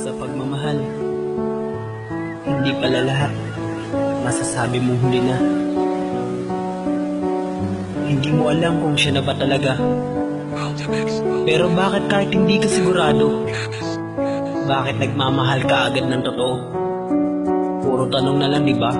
Sa pagmamahal, hindi pala lahat masasabi mong huli na. Hindi mo alam kung siya na ba talaga. Pero bakit kahit hindi ka sigurado, bakit nagmamahal ka agad ng totoo? Puro tanong na lang, di ba?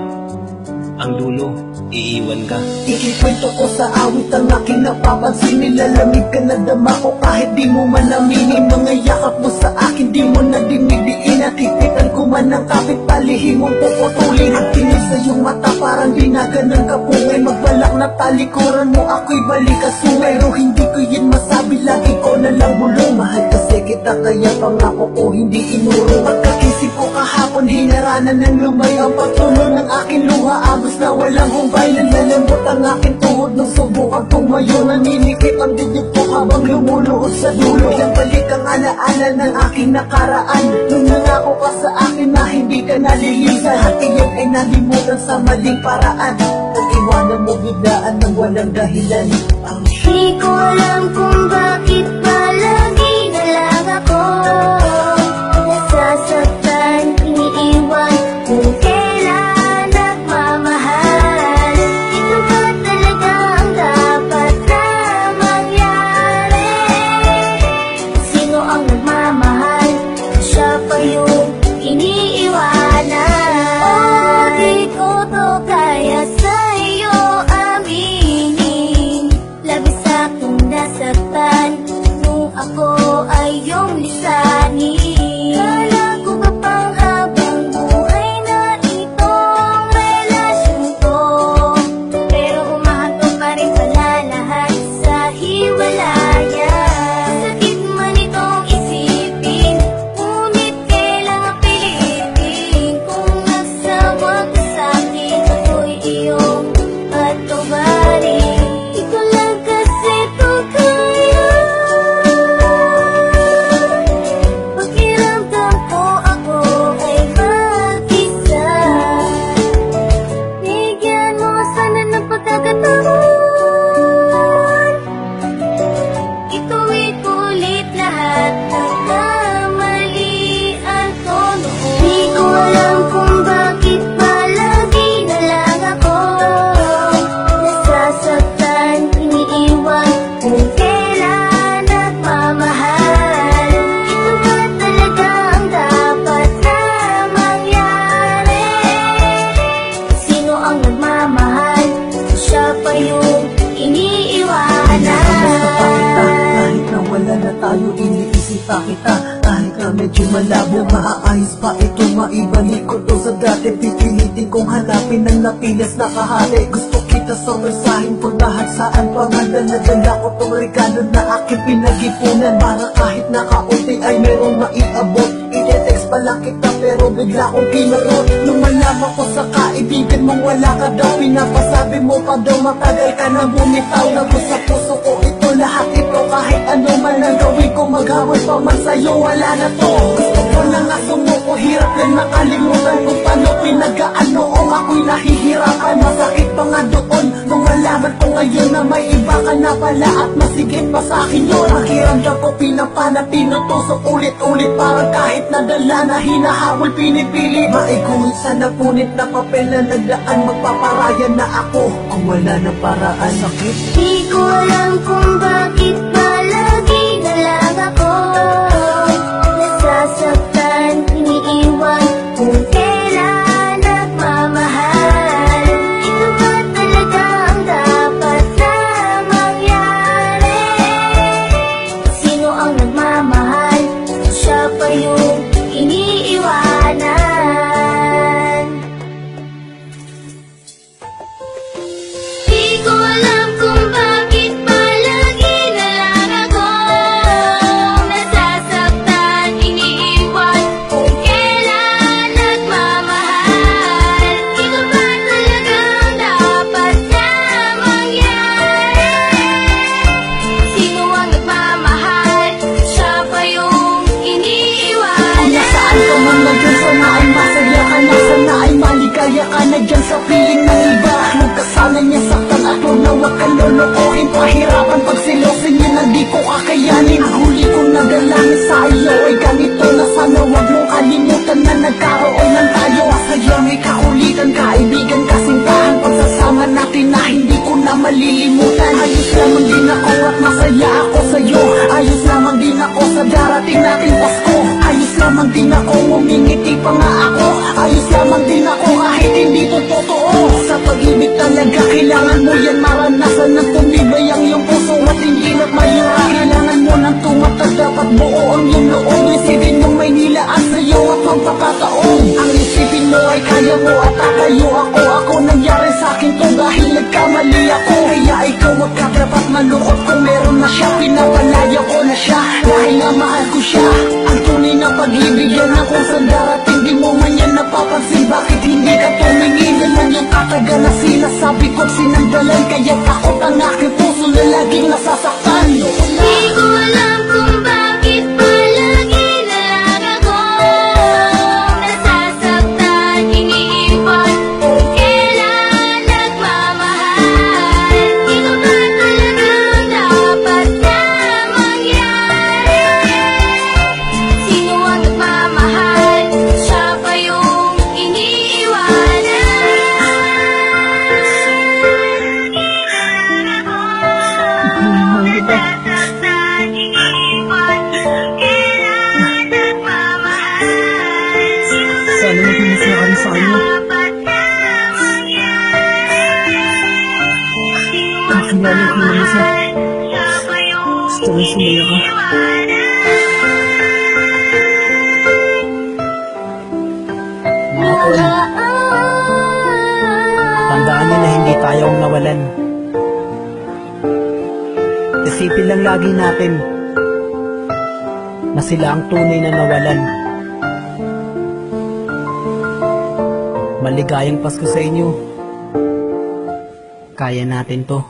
Ang dulo, iiwan ka. Ikikwento ko sa awit ang aking napapansin. Nilalamig ka na dama ko kahit di mo man aminin. Mga yakap mo sa akin di mo na dinidiin. At higpitan ko man ang kapit palihim mong puputulin. Ang tingin sa iyong mata parang binaga ng kapungay. Magbalak na talikuran mo ako'y balikasuin. Pero hindi ko yun masabi, lagi ko na lang bulong. Mahal kasi kita kaya pangako ko hindi inuro. Pagkakisip ko kahapon hinaranan ng lumay ang pagtulo ng aking luha. Agos na walang humpay, nalalambot ang aking tuhod nung subukan tumayo. Naninikip ang dibdib ko habang lumuluhod sa dulo. Biglang balik ang alaala ng aking nakaraan. Nung nangako ka sa akin na hindi ka nalilisan, at iyon ay nalimutan sa maling paraan. Kung iwanan mo biglaan ng walang dahilan. Di ko alam kung bakit palagi na lang ako nasasaktan, iniiwan kung kailan nagmamahal. Ito ba talaga ang dapat na mangyari? Sino ang nagmamahal? Siya pa yung iniiwanan. Oh, di ko to kaya sa'yo aminin. Labis akong nasaktan nung ako ay iyong lisanin. Kala ko ba pang habang buhay na itong relasyon ko? Pero humahanto pa rin pala lahat sa hiwalayan. Sakit man itong isipin, ngunit kailangan pilitin. Kung nagsawa ka sa'kin, ako'y iyong patubarin. Ikaw lang kasi to kaya. Pakiramdam ko ako ay mag-isa. Bigyan mo sana ng pagkakataon. Ituwid ko ulit lahat ng kamalian ko noon. Di ko alam kung bakit palagi na lang ako nasasaktan, iniiwan kung kailan nagmamahal. Ito ba talaga ang dapat na mangyari? Sino ang nagmamahal? Siya pa yung iniiwanan. Kahit na wala na tayo, iniisip pa kita. Kahit na medyo malabo, maaayos pa ito. Maibalik ko to sa dati. Pipilitin kong hanapin ang napilas na kahati. Gusto kita sorpresahin kung lahat saan pa man. Dala ko tong regalo na aking pinag-ipunan. Para kahit nakaunti ay merong maiabot. I-text pa lang kita pero bigla kong kinurot. Nung malaman ko sa kaibigan mong wala ka daw, pinapasabi mo pa daw matagal ka na bumitaw. Nagos sa puso ko ito, lahat ito. Kahit ano man ang gawin ko, maghawal pa man sa'yo, wala na to. Gusto ko na nga sumuko, hirap lang nakalimutan kung paano pinag-aan noong ako'y nahihirapan. Masakit pa nga doon nung malaman ko ngayon na may iba ka na pala at masigit pa sa'kin yun. Pakiramdam ko pinapanatino, tusok ulit-ulit. Parang kahit nadala na hinahabol, pinipili. Maiguhit sa napunit na papel na nagdaan. Magpaparayan na ako kung wala na paraan. Sakit. Di ko alam kung bakit palagi na lang ako nasasaktan, iniiwan kung kailan nagmamahal. Ito ba talaga ang dapat na mangyari? Sino ang nagmamahal? Siya pa yung iniiwanan. Di ko alam kung bakit palagi na lang ako nasasaktan, iniiwan kung kailan nagmamahal. Ito ba talaga ang dapat na mangyari? Sino ang nagmamahal? Siya pa yung iniiwanan. Kung nasaan ka man ngayon, sana ay masaya ka na. Sana ay maligaya ka na dyan sa piling ng iba. Nagkasanay niya saktan at huwag na wag kang lolokohin. Pahirapan pag silosin niya na di ko kakayanin. Ang huli kong nadalangin sa iyo ay ganito na sana wag mong sa darating nating Pasko. Ayos lamang din ako, umingiti pa nga ako. Ayos lamang din ako kahit hindi to totoo. Sa pag-ibig talaga kailangan mo yan maranasan, ng tumibay ang iyong puso at hindi na mayura. Kailangan mo ng tumatag, dapat buo ang iyong loob. Isipin mong may nilaan sa'yo at magpapataon. Ang isipin mo ay kaya mo at tatayo ako. Ako nangyari sa'kin to dahil nagkamali ako. Kaya ikaw wag ka dapat malungkot kung meron na siya. Pinapalaya ko na siya dahil nga mahal ko siya. Ang tunay na pag-ibig yan ang kung saan darating. Di mo man yan napapansin, bakit hindi ka tumingin? Yan lang yung katagal na sinasabi ko sinandalan. Kaya takot ang aking puso na laging nasasaktan. Di ko alam kung bakit palagi na lang ako nasasaktan, iniiwan kung kailan nagmamahal. Ito ba talagang dapat na mangyari? Sino ang nagmamahal? Siya ba yung iniiwanan? Nasasaktan, iniiwan kung kailan nagmamahal. Sana makinis na kami sa kanya. Dapat na mangyari. Kakilala ko naman sa Siya ba yung gusto ko sumaya ka. Mga tol, tandaan niyo na hindi tayo ang nawalan. Isipin lang lagi natin na sila ang tunay na nawalan. Maligayang Pasko sa inyo. Kaya natin to.